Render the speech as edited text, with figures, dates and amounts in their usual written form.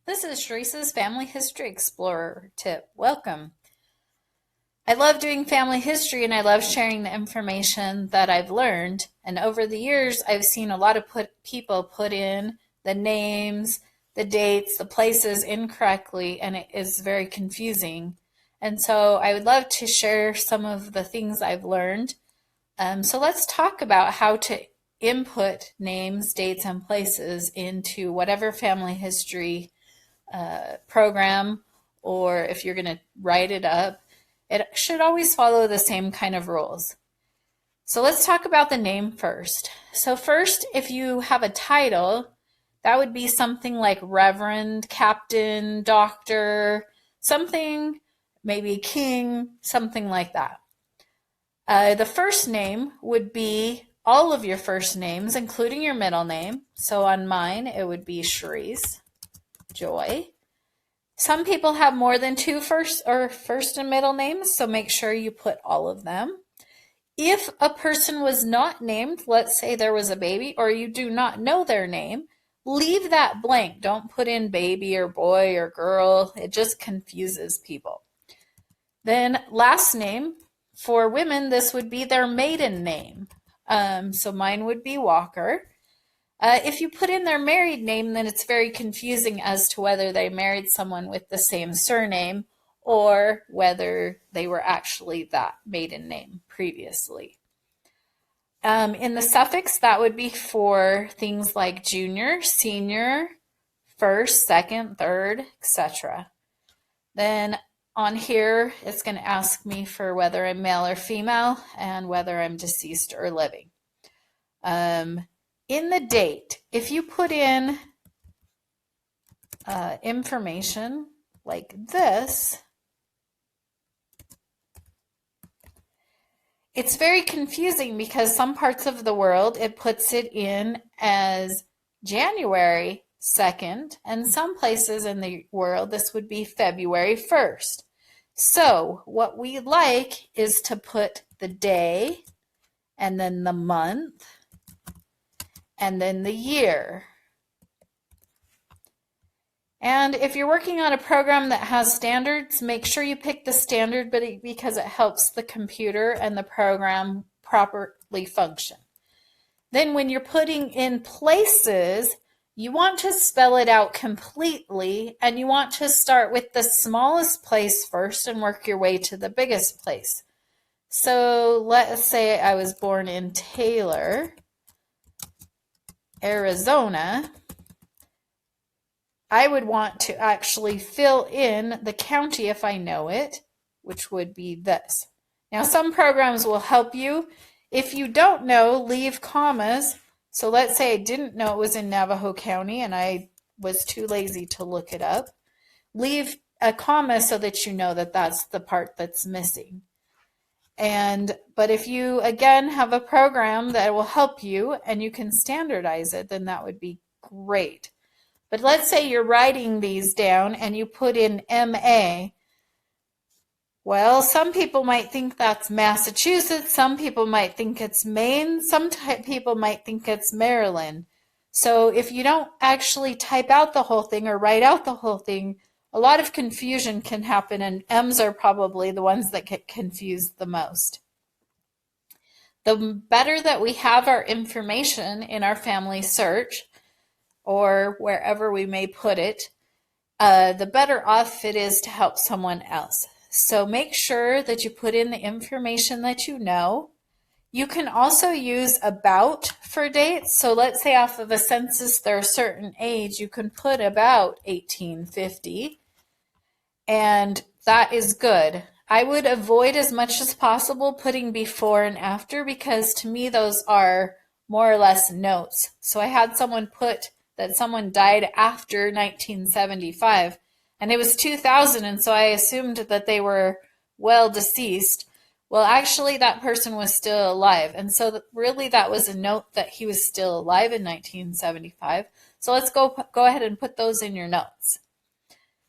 This is Sharice's Family History Explorer tip. Welcome. I love doing family history and I love sharing the information that I've learned. And over the years, I've seen a lot of people put in the names, the dates, the places incorrectly, and it is very confusing. And so I would love to share some of the things I've learned. So let's talk about how to input names, dates, and places into whatever family history program, or if you're going to write it up, it should always follow the same kind of rules. So let's talk about the name first. So first, if you have a title, that would be something like Reverend, Captain, Doctor, something, maybe King, something like that. The first name would be all of your first names, including your middle name. So on mine, it would be Sharice Joy. Some people have more than two first and middle names, so make sure you put all of them. If a person was not named, let's say there was a baby, or you do not know their name, leave that blank. Don't put in baby or boy or girl. It just confuses people. Then last name, for women, this would be their maiden name. So mine would be Walker. If you put in their married name, then it's very confusing as to whether they married someone with the same surname or whether they were actually that maiden name previously. In the suffix, that would be for things like junior, senior, first, second, third, etc. Then on here, it's going to ask me for whether I'm male or female and whether I'm deceased or living. In the date, if you put in information like this, it's very confusing because some parts of the world it puts it in as January 2nd, and some places in the world this would be February 1st. So what we like is to put the day and then the month and then the year. And if you're working on a program that has standards, make sure you pick the standard because it helps the computer and the program properly function. Then when you're putting in places, you want to spell it out completely, and you want to start with the smallest place first and work your way to the biggest place. So let's say I was born in Taylor, Arizona. I would want to actually fill in the county if I know it, which would be this. Now, some programs will help you. If you don't know, leave commas. So let's say I didn't know it was in Navajo County and I was too lazy to look it up. Leave a comma so that you know that that's the part that's missing. But if you, again, have a program that will help you and you can standardize it, then that would be great. But let's say you're writing these down and you put in MA. Well, some people might think that's Massachusetts. Some people might think it's Maine. Some people might think it's Maryland. So if you don't actually type out the whole thing or write out the whole thing, a lot of confusion can happen, and M's are probably the ones that get confused the most. The better that we have our information in our family search, or wherever we may put it, the better off it is to help someone else. So make sure that you put in the information that you know. You can also use about for dates. So let's say off of a census they're a certain age, you can put about 1850, and that is good. I would avoid as much as possible putting before and after, because to me those are more or less notes. So I had someone put that someone died after 1975, and it was 2000, and so I assumed that they were well deceased. Well, actually that person was still alive, and so really that was a note that he was still alive in 1975. So let's go ahead and put those in your notes.